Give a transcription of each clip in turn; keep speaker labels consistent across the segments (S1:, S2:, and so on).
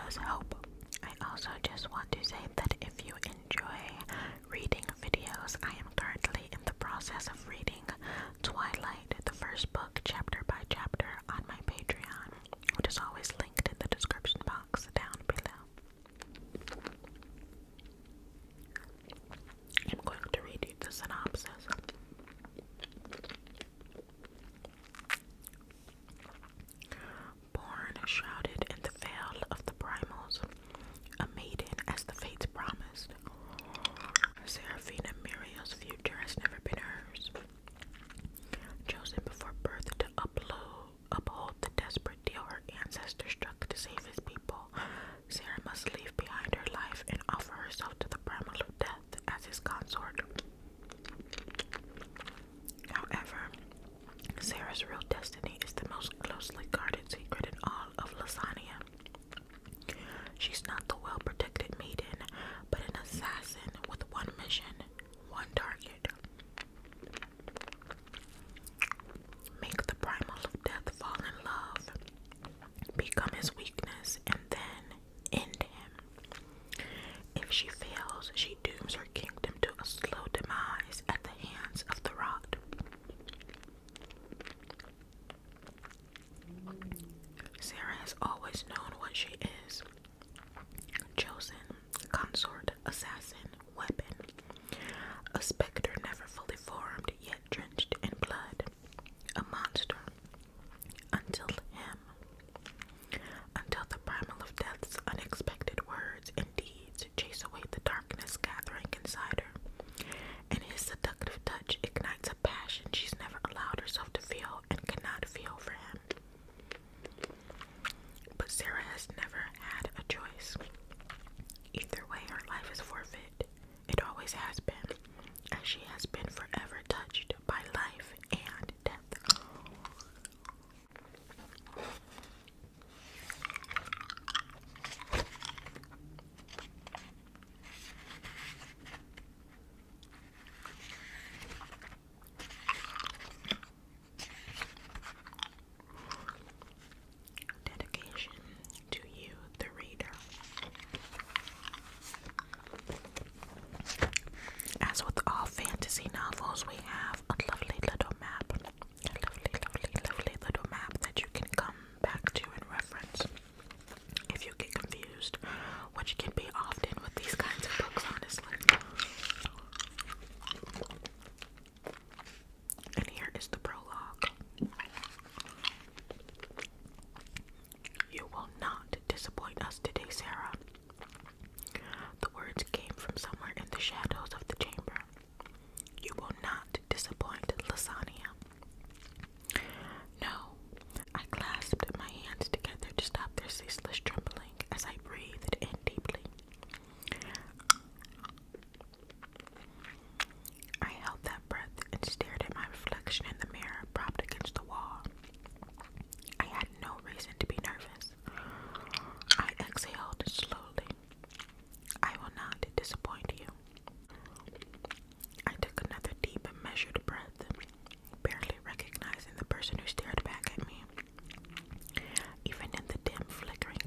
S1: videos help. I also just want to say that if you enjoy reading videos, I am currently in the process of reading Twilight, the first book, chapter by chapter, on my Patreon, which is always linked in the description box down below. I'm going to read you the synopsis. Born shrouded in the veil of the primals, a maiden as the fates promised, Seraphina Muriel's future has never been hers. Chosen before birth to uphold the desperate deal her ancestor struck to save his people, Sara must leave behind her life and offer herself to the primal of death as his consort. However, Sara's real destiny is the most closely guarded secret in all of Lasagna. She's not the well-protected maiden, but an assassin with one mission, one target. Make the primal of death fall in love, become his weakness, and then end him. If she fails, she dooms her kingdom to a slow demise at the hands of the rot. Sara has always known what she is. Chosen, consort, assassin, weapon. A specter never fully formed, yet drenched in blood. A monster. Until him. Until the primal of death's unexpected words and deeds chase away the darkness gathering inside her. And his seductive touch ignites a passion she's never allowed herself to feel and cannot feel for him. But Sara has never had a choice. Either way, her life is forfeit. It always has been, as she has been forever touched by life and death. Dedication to you, the reader. As with all fantasy novels, we have a lovely little map. A lovely little map that you can come back to and reference if you get confused, which can be often with these kinds of books, honestly. And here is the prologue. You will not disappoint us today, Sara. The words came from somewhere in the shadows of the chamber. You will not disappoint Lasagna. No, I clasped my hands together to stop their ceaseless trembling as I breathed in deeply. I held that breath and stared at my reflection in the mirror propped against the wall. I had no reason to be nervous. I exhaled slowly. I will not disappoint you. I took another deep and measured breath, barely recognizing the person who stared back at me. Even in the dim flickering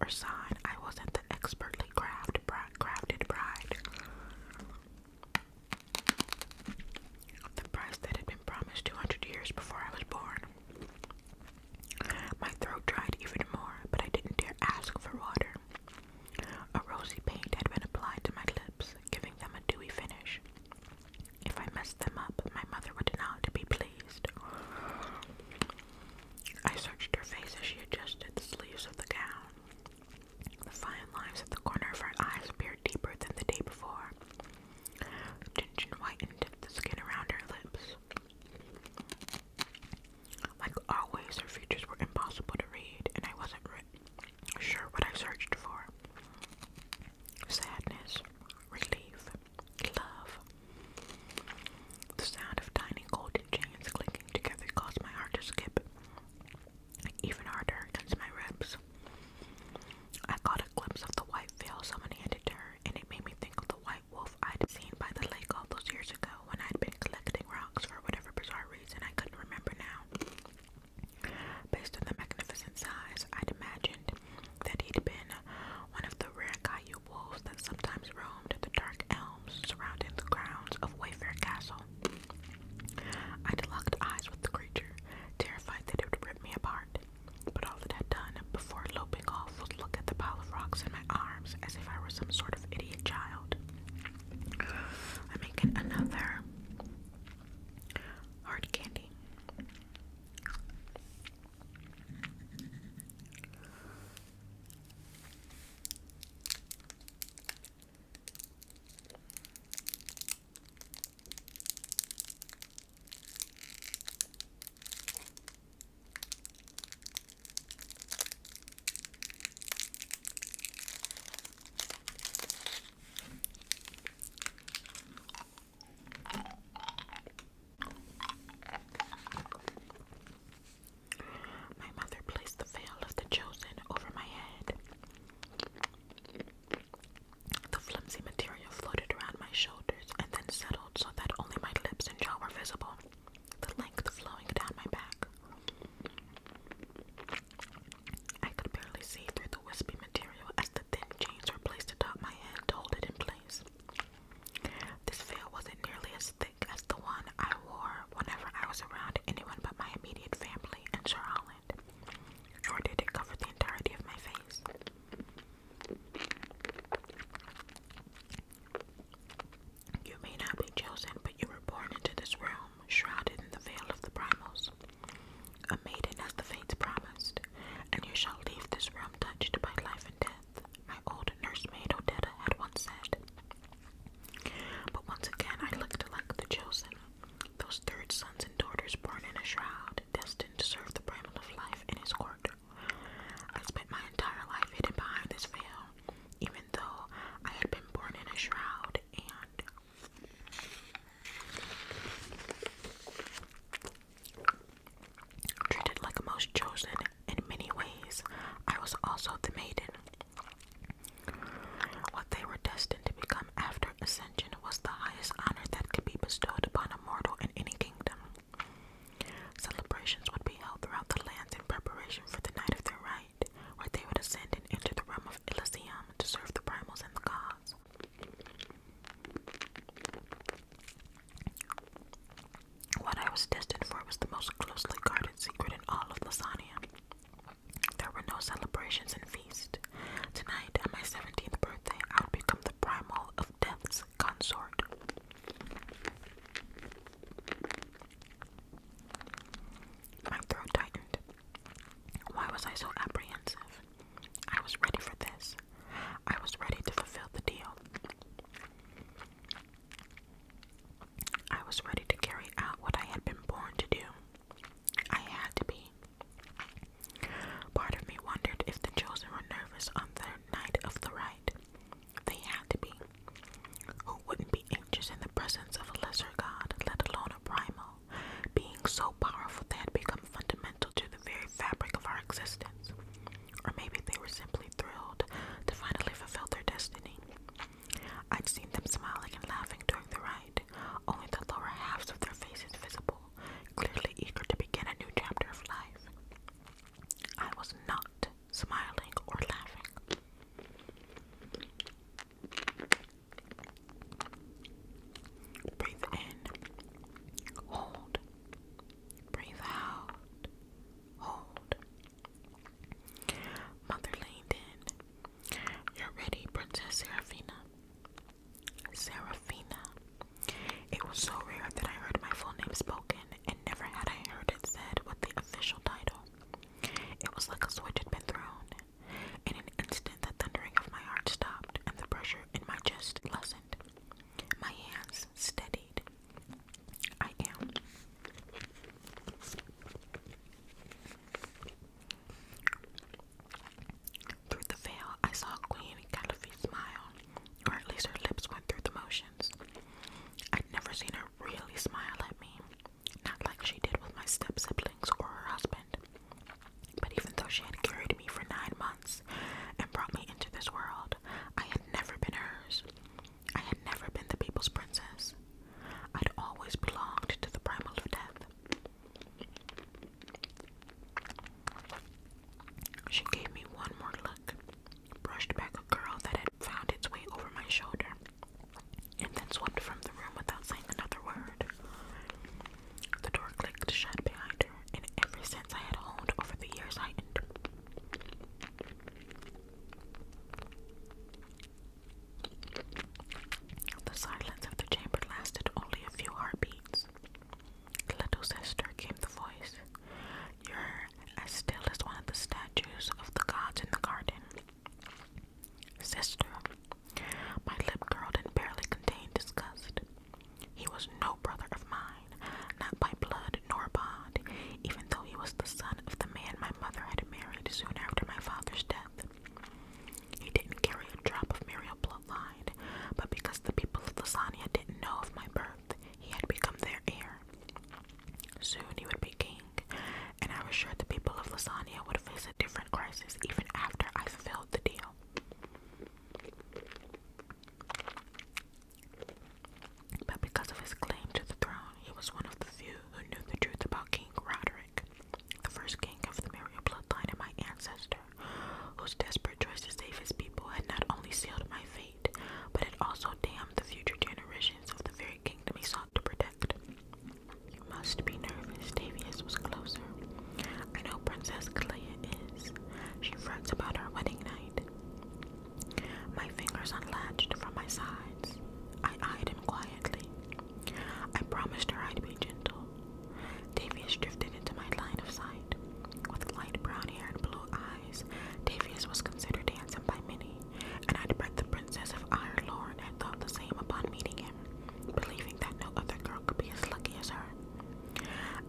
S1: or sign I wasn't the expertly crafted bride. The price that had been promised 200 years before I was born. My throat dried even more, but I didn't dare ask for water. A rosy paint had been applied to my lips, giving them a dewy finish. If I messed them up, my mother would not be pleased. I searched her face as she adjusted the sleeves of the gown. The fine lines at the corner of her eyes appeared deeper than the day before. Tinge whitened the skin around her lips. Like always, her features were impossible to read, and I wasn't sure what I searched for. Sadness, relief, love. The sound of tiny golden chains clinking together caused my heart to skip even harder against my ribs. I caught a glimpse of the white veil someone handed to her, and it made me think of the white wolf I'd seen by the lake all those years ago when I'd been collecting rocks for whatever bizarre reason I couldn't remember now. Based on the magnificent size, I'd imagined that he'd been one of the rare Caillou wolves that sometimes roamed the dark elms surrounding the grounds of Wayfair Castle. I'd locked eyes with the creature, terrified that it would rip me apart. But all it had done before loping off was look at the pile of rocks in my arms as if I were some sort of idiot child. I'm making another hard candy. My mother placed the veil of the chosen over my head. The flimsy material floated around my shoulders and then settled so that only my lips and jaw were visible, the length flowing down my back. I could barely see through the wispy material as the thin chains were placed atop my head to hold it in place. This veil wasn't nearly as thick as the one I wore whenever I was around anyone but my immediate family and Sir Holland, nor did it cover the entirety of my face. You may not be chosen, but you were born into this room, shrouded in the veil of the primals. A maiden as the fates promised, and you shall leave this room touched by life and death, my old nursemaid Odetta had once said. But once again I looked like the chosen, those third sons and daughters born in a shroud, destined to serve the primal of life in his court. I spent my entire life hidden behind this veil, even though I had been born in a shroud and treated like a most chosen in many ways. I was also the maiden. What they were destined to become after ascension was the highest honor that could be bestowed upon a mortal in any kingdom. Celebrations would be held throughout the lands in preparation for the night of their rite, where they would ascend and enter the realm of Elysium to serve the primals and the gods. What I was destined for was the most closely guarded secret in all of Lasagna. There were no celebrations and feasts. Tonight, on my 17th birthday, I would become the primal of death's consort. My throat tightened. Why was I so apprehensive? I was ready for this. I was ready to fulfill the deal. I was ready to carry out what I had been born to do. I had to be. Part of me wondered if the chosen were nervous on the night of the rite. Jules' desperate choice to save his people had not only sealed my fate, but it also damned the future generations of the very kingdom he sought to protect. You must be nervous. Davius was closer. I know Princess Kalea is. She frets about our wedding night. My fingers unlatched from my sides. I eyed him quietly. I promised her I'd be gentle. Davius drifted into my line of sight. With light brown hair and blue eyes, Davius was considered handsome by many, and I'd bet the Princess of Iron Lorne had thought the same upon meeting him, believing that no other girl could be as lucky as her.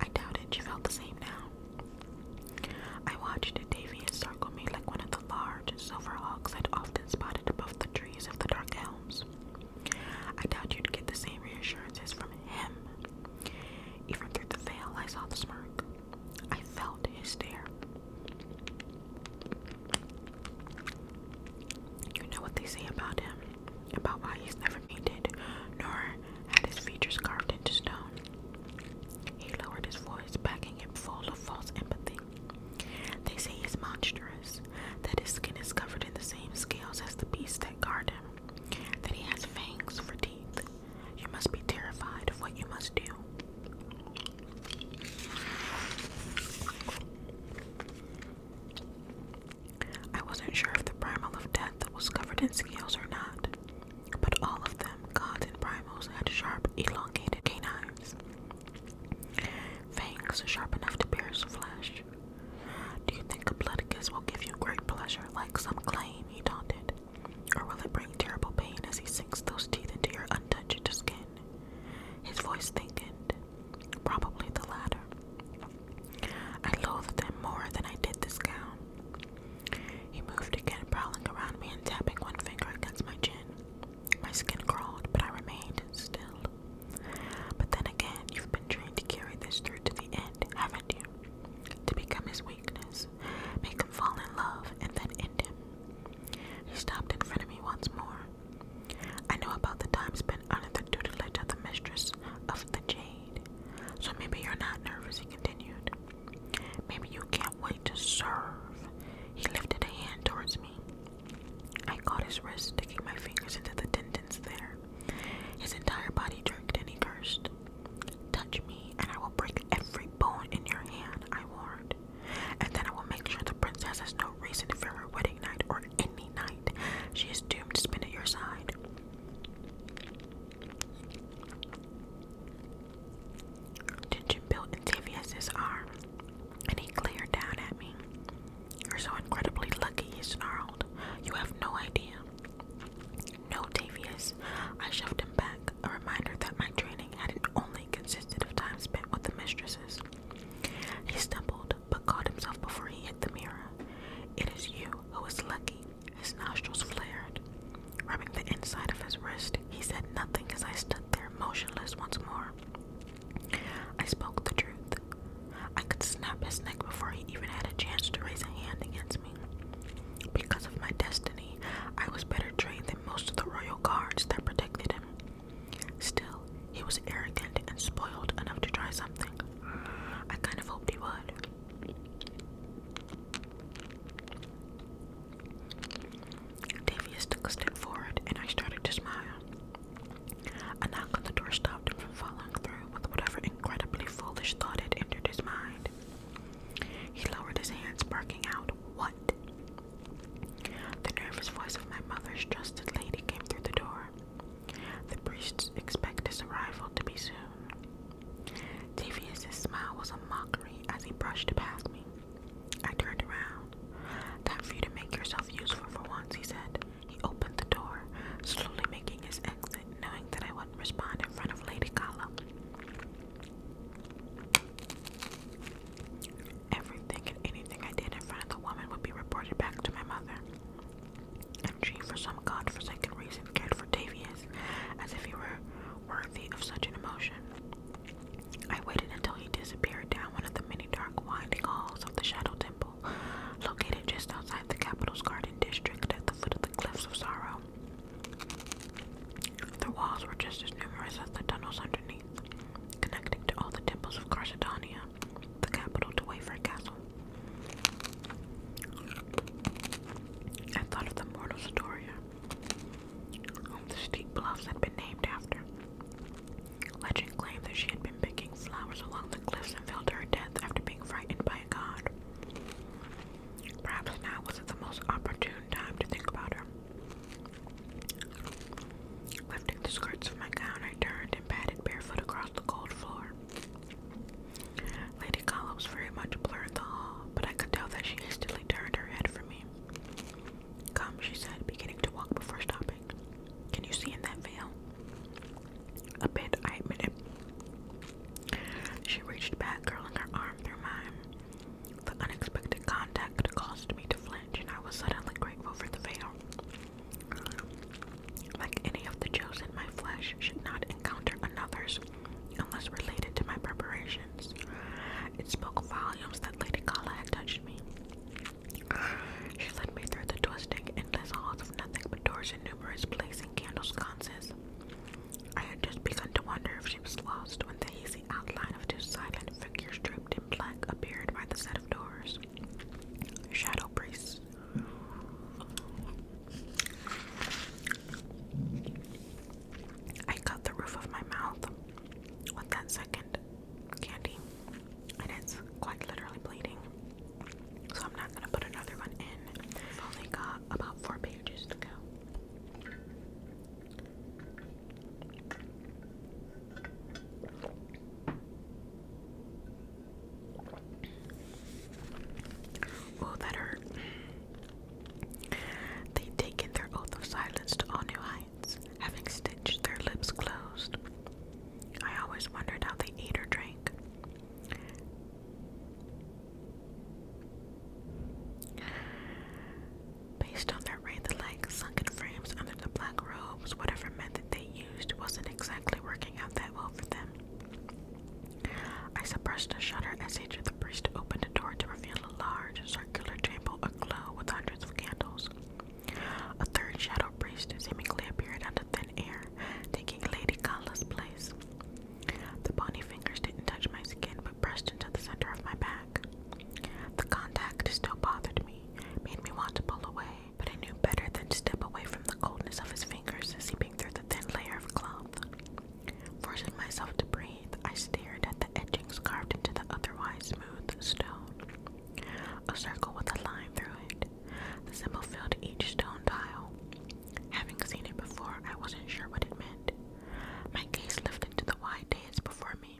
S1: I doubted she felt the same now. I watched Davius circle me like one of the large silver hawks I'd often spotted above the trees of the dark elms. I doubt you'd get the same reassurances from him. Even through the veil, I saw the smirk. I felt his stare. You know what they say about him, about why he's never painted, nor had his features carved into stone. He lowered his voice, backing him full of false empathy. They say he's monstrous, that his skin is covered in the same scales as the beasts that guard him, that he has fangs for teeth. You must be terrified of what you must do. I wasn't sure if the primal of death was covered in scales or not, but all of them, gods and primals, had sharp, elongated canines. Fangs sharp enough to pierce flesh. Do you think a blood kiss will give you great pleasure, like some claim, he taunted? Or will it bring terrible pain as he sinks those teeth into your untouched skin? His voice thickened. Probably the latter. I loathed him more than I did this gown. He moved again, prowling around me and tapping one finger against my chin. My skin crawled, but I remained still. But then again, you've been trained to carry this through to the end, haven't you? To become his weakness, make him fall in love, and then end him. He stopped in front of me once more. I know about the time spent under the tutelage of the mistress of the Jade. So maybe you're not nervous, he continued. Maybe you can't wait to serve. He lifted a hand towards me. I caught his wrist, sticking my fingers into the tendons there. His entire body jerked and he cursed. Touch me, and I will break every bone in your hand, I warned. And then I will make sure the princess has no reason to fear her wedding night or any night. She is doomed to spend at your side. Tension built in Davius's arm, and he glared down at me. You're so incredibly lucky, he snarled. You have no idea. No, Davius. I shoved him back, a reminder that my training hadn't only consisted of time spent with the mistresses. He stumbled, but caught himself before he hit the mirror. It is you who is lucky. His nostrils flared. Rubbing the inside of his wrist, he said nothing as I stood there motionless once more. I spoke the truth. I could snap his neck before he even had a chance to raise a hand against me. Because of my destiny, I was better trained than most of the royal guards that protected him. Still, he was arrogant and spoiled enough to try something. I kind of hoped he would. Davius took a step forward, and I started to smile. A knock on the door stopped him from following through with whatever incredibly foolish thought had entered his mind. He lowered his hands, barking out, house had been named after. Legend claimed that she had been picking flowers along the cliffs and fell to her death after being frightened by a god. Perhaps now wasn't the most opportune time to think about her. Lifting the skirts of my gown, I turned and padded barefoot across the cold floor. Lady Collab was very much blurred in the hall, but I could tell that she hastily turned her head from me. "Come," she said, beginning to walk before stopping. "Can you see in that veil?" "A bit," I admitted. She reached back, curling her arm through mine. The unexpected contact caused me to flinch, and I was suddenly grateful for the veil. Like any of the chosen, my flesh should not encounter another's unless related to my preparations. It spoke volumes that Lady Collab had touched me. She led me through the twisting, endless halls of nothing but doors and numerous blazing candle sconces. I had just begun to wonder if she was lost when the hazy outline of two silent figures draped in black appeared by the set of doors. Shadow priests. I cut the roof of my mouth with that second candy, and it's quite literally bleeding, so I'm not going to put another one in. I've only got about 4 pages to go. Oh, that hurt. They'd taken their oath of silence to all new heights, having stitched their lips closed. I always wondered how they ate or drank. Based on their wraith-like sunken frames under the black robes, whatever method they used wasn't exactly working out that well for them. I suppressed a shudder as each of the priests opened a door to reveal a large, circular chamber aglow with hundreds of candles. A third shadow priest seemingly appeared out of thin air, taking Lady Collab's place. The bony fingers didn't touch my skin, but pressed into the center of my back. The contact still bothered me, made me want to pull away, but I knew better than to step away from the coldness of his fingers seeping through the thin layer of cloth. Forcing myself to breathe, I stared at the etchings carved into the otherwise smooth stone. A circle with a line through it. The symbol filled each stone tile. Having seen it before, I wasn't sure what it meant. My gaze lifted to the wide dais before me.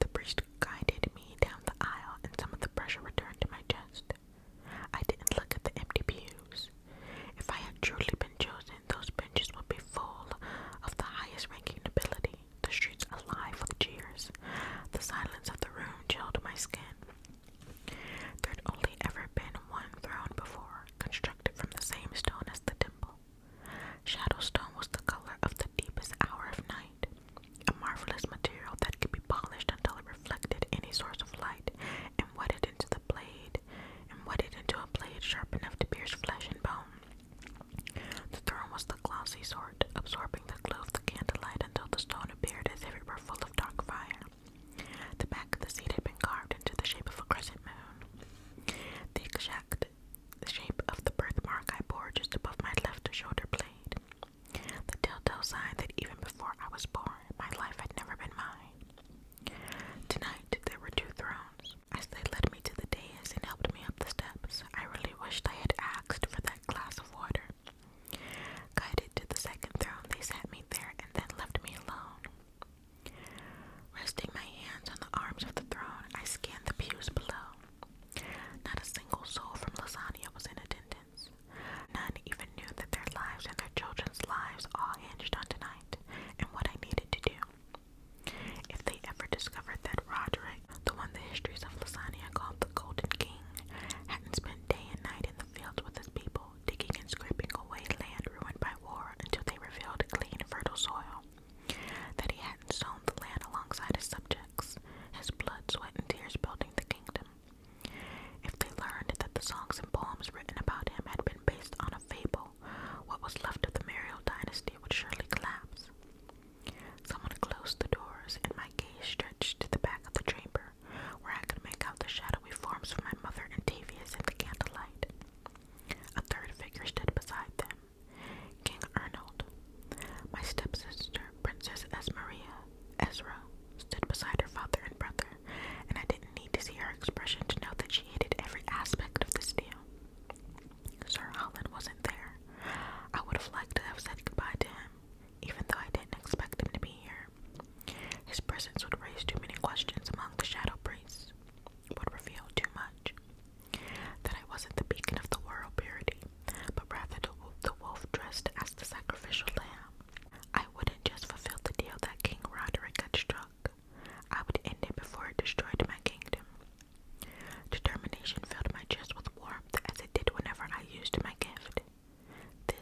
S1: The priest guided me down the aisle, and some of the pressure returned to my chest. I didn't look at the empty pews. If I had truly been chosen, those benches would be full of the highest-ranking nobility, the streets alive with cheers. The silence of the room chilled my skin. There'd only ever been one throne before, constructed from the same stone as the temple. Shadowstone was the color of the deepest hour of night, a marvelous material that could be polished until it reflected any source of light and wetted into a blade sharp enough to pierce flesh and bone.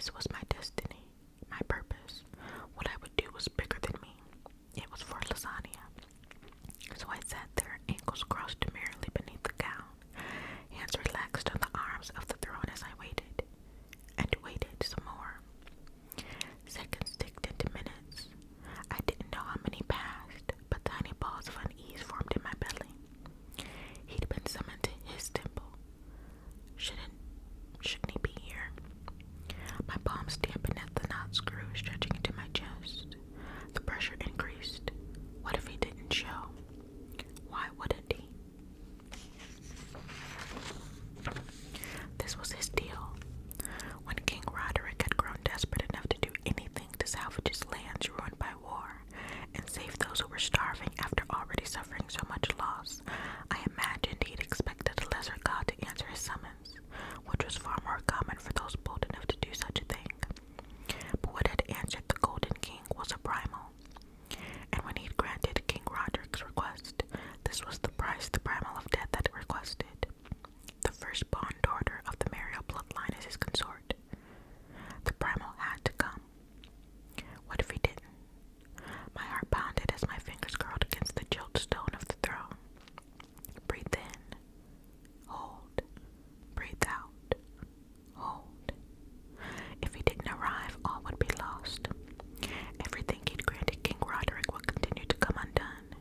S1: This was my destiny, my purpose. What I would do was bigger than me. It was for lasagna. So I sat there, ankles crossed demurely beneath the gown, hands relaxed on the arms of the throne as I waited, and waited some more. Seconds ticked into minutes. I didn't know how many passed, but tiny balls of unease formed in my belly. He'd been summoned to his temple. Shouldn't he be here? My palms dampened at the knot screw stretching into my chest. The pressure increased. What if he didn't show? Why wouldn't he? This was his deal. When King Roderick had grown desperate enough to do anything to salvage his lands ruined by war and save those who were starving after already suffering so much loss, I imagined he'd expected a lesser god to answer his summons, which was far more common for those bold enough to do such a thing. But what had answered the Golden King was a primal. And when he'd granted King Roderick's request, this was the price the primal of death had requested. The firstborn daughter of the Mariel bloodline as his consort. The primal had to come. What if he didn't? My heart pounded as my fingers curled against the gilt stone of the throne. Breathe in. Hold. Breathe out. Hold. If he didn't arrive, all would be lost. Everything he'd granted King Roderick would continue to come undone.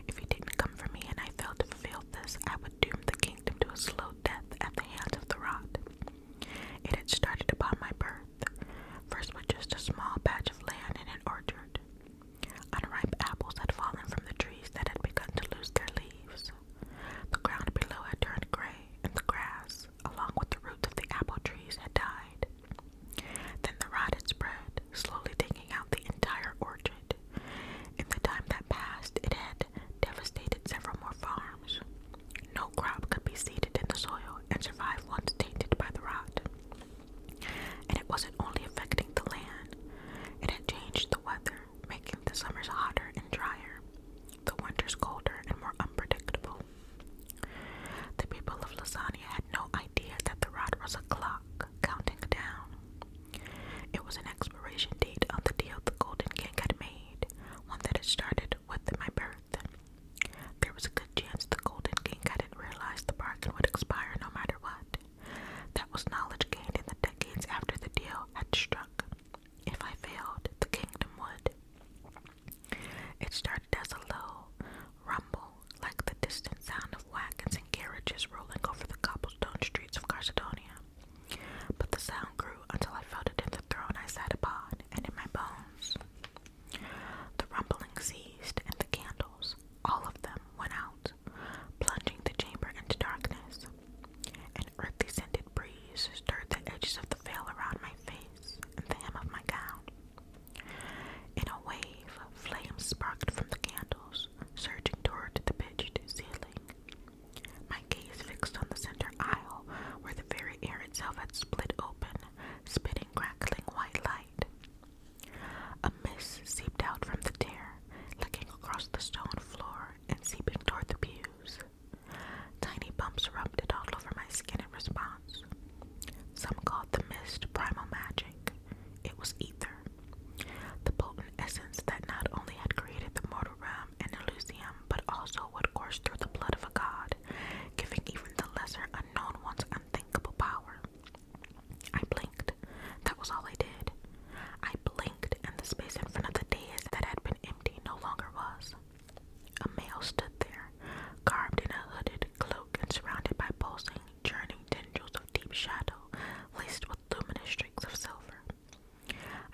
S1: If he didn't come for me and I failed to fulfill this, I would doom the kingdom to a slow death at the hands of the rot. It had started upon my birth, first with just a small patch of land in an orchard. Unripe apples had fallen from the trees that had begun to lose their leaves. The ground below had turned gray, and the grass, along with the roots of the apple trees, had died. Then the rot had spread, slowly taking out the entire orchard. In the time that passed, it had devastated several more farms. No crop could be seeded in the soil and survive once tainted by the rot. And it wasn't only affecting the land. It had changed the weather, making the summers hotter and drier, the winters colder and more unpredictable. The people of Lasagna had no idea that the rot was a clock counting down. It was an expiration date on the deal the Golden King had made, one that had started with my birth. There was a good chance the Golden King hadn't realized the bargain would expire no matter what. That was knowledge gained in the decades after the deal had struck. If I failed, the kingdom would. It started as a low rumble, like the distant sound of wagons and carriages rolling over the cobblestone streets of Carcedonia. But the sound grew until I felt it in the throne I sat upon and in my bones. The rumbling ceased, and the candles, all of them, went out, plunging the chamber into darkness. An earthy scented breeze stirred the edges of the veil around my face and the hem of my gown. In a wave, flames sparkled from the candles, surging toward the pitched ceiling. My gaze fixed on the center aisle, where the very air itself had split open, spitting crackling white light. A mist seeped out from the tear, licking across the stone floor and seeping toward the pews. Tiny bumps erupted all over my skin in response. Some called the mist primal magic. It was ether, the potent essence that not only had created the mortal realm and Elysium, but also would course through the blood of a god, giving even the lesser unknown ones unthinkable power. I blinked. That was all I did. I blinked, and the space in front of the dais that had been empty no longer was. A male stood there, garbed in a hooded cloak and surrounded by pulsing, churning tendrils of deep shadow, laced with luminous streaks of silver.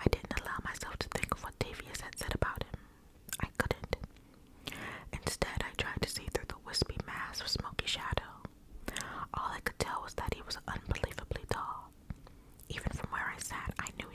S1: I didn't allow myself to think of what Davius had said about him. I couldn't. Instead, I tried to see through the wispy mass of smoky shadow. All I could tell was that he was unbelievably tall. Even from where I sat, I knew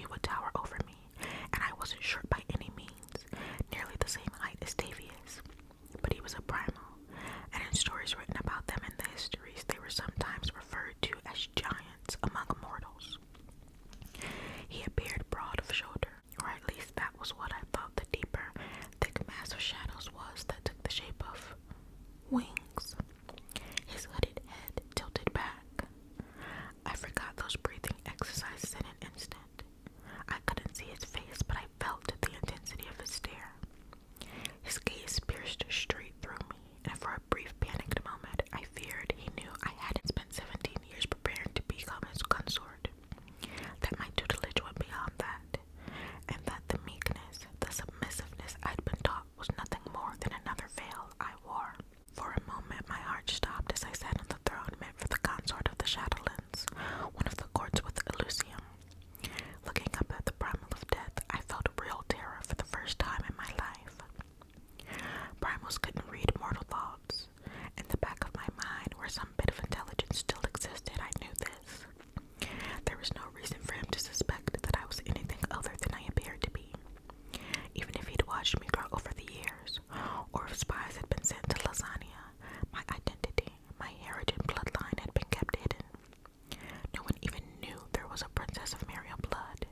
S1: princess of Muriel blood.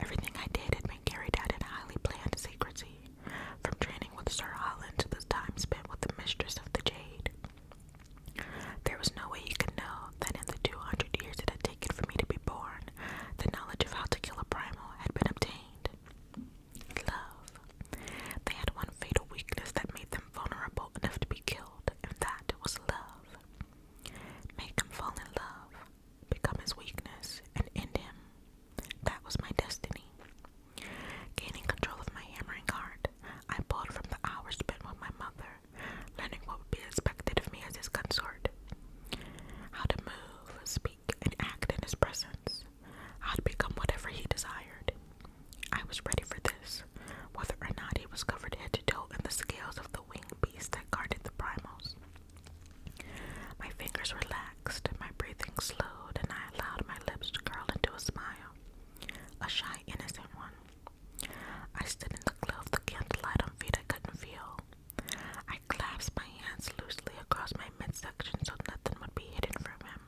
S1: Everything I did had been carried out in highly planned secrecy, from training with Sir Holland to the time spent with the mistress of the Jade. There was no way you could know that in the 200 years it had taken for me to be born, the knowledge of how to kill a primal had been obtained. Love. They had one fatal weakness that made them vulnerable enough to be killed, and that was love. Make him fall in love, become his weakness, and end him. That was my destiny. Gaining control of my hammering heart, I pulled from the hours spent with my mother, learning what would be expected of me as his consort. How to move, speak, and act in his presence. How to become whatever he desired. I was ready for this, whether or not he was covered head to toe in the scales of the winged beast that guarded the primals. My fingers relaxed, my breathing slowed, and I allowed my lips to curl into a smile. A shy, innocent one. I stood in the glow of the candlelight on feet I couldn't feel. I clasped my hands loosely across my midsection so nothing would be hidden from him,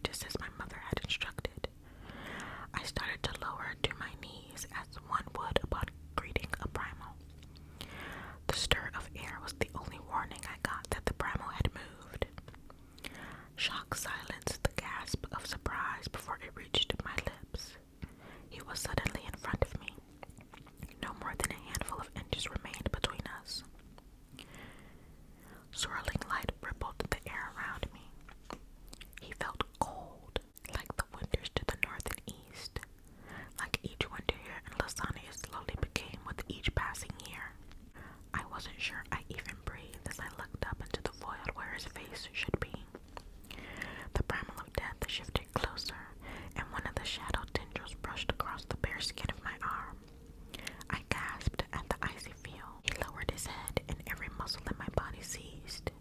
S1: just as my mother had instructed. I started to lower to my knees as one would upon greeting a primal. The stir of air was the only warning I got that the primal had moved. Shock silenced the gasp of surprise before it reached my lips. He was suddenly in front of me. No more than a handful of inches remained between us. Swirling light rippled the air around me. He felt cold, like the winters to the north and east, like each winter here in Lasagna slowly became with each passing year. I wasn't sure I even breathed as I looked up into the void where his face should be. The primal of death shifted closer, and one of the shadow tendrils brushed across the bare skin of my arm. I gasped at the icy feel. He lowered his head, and every muscle in my body seized.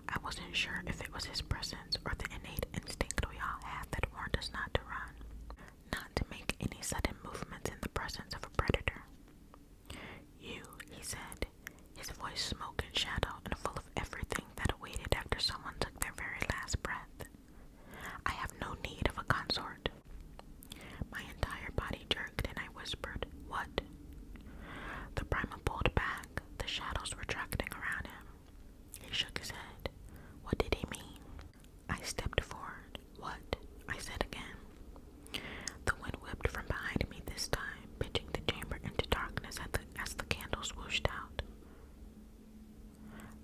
S1: I wasn't sure if it was his presence or the innate instinct we all had that warned us not to run, not to make any sudden movements in the presence of a predator. You, he said, his voice smoke and shadow and full of everything that awaited after someone took their very last breath. I have no need of a consort. My entire body jerked and I whispered, "What?" The primal pulled back, the shadows retracting around him. He shook his head. What did he mean? I stepped forward. "What?" I said again. The wind whipped from behind me this time, pitching the chamber into darkness as the candles whooshed out.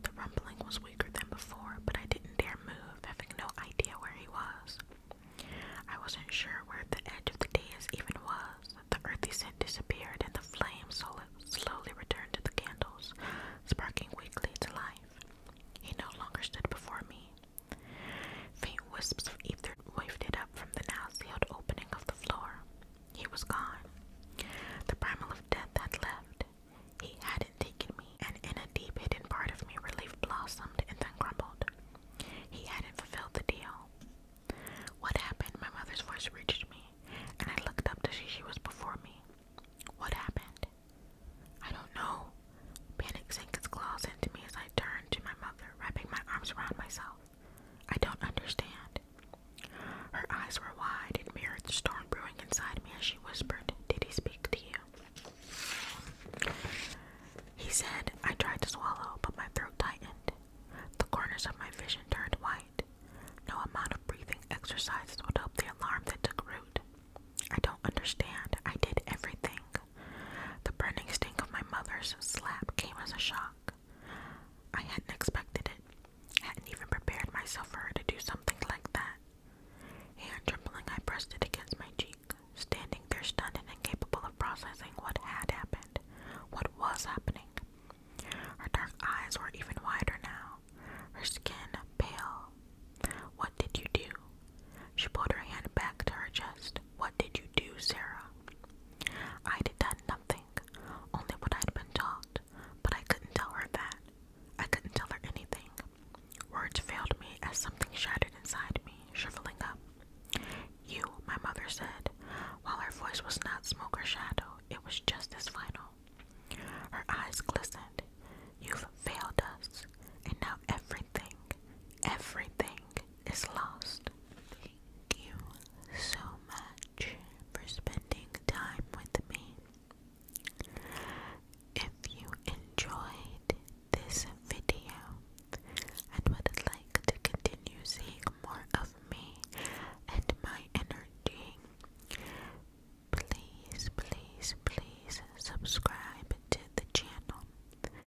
S1: The rumbling was weaker than before, but I didn't dare move, having no idea where he was. I wasn't sure where the edge of the dais even was. The earthy scent disappeared, and the flame slowly returned to the candles, sparking weakly to life. He no longer stood before me. Faint wisps of ether wafted up from the now sealed opening of the floor. He was gone. The primal of death had left. He hadn't taken me, and in a deep hidden part of me relief blossomed and then crumbled. He hadn't fulfilled the deal. What happened? My mother's voice reached me, and I looked up to see she was before me. What happened? I don't know. Panic sank its claws into me as I turned to my mother, wrapping my arms around myself. I don't understand. Her eyes were wide and mirrored the storm brewing inside me as she whispered, "Did he speak to you?" He said. I tried to swallow, but my throat tightened. The corners of my vision turned white. No amount of breathing exercises would help the alarm that took root. I don't understand. I did everything. The burning sting of my mother's slap came as a shock. I hadn't expected it. Hadn't even prepared myself for her to do something like that. Hand trembling, I pressed it against my cheek, standing there stunned and incapable of processing what had happened, what was happening. Her dark eyes were even wider now, her skin pale. "What did you do?" She pulled her hand back to her chest. "What did you do, Sara?" I'd done nothing, only what I'd been taught, but I couldn't tell her that. I couldn't tell her anything. Words failed me as something shattered inside me, shriveling up. "You," my mother said, while her voice was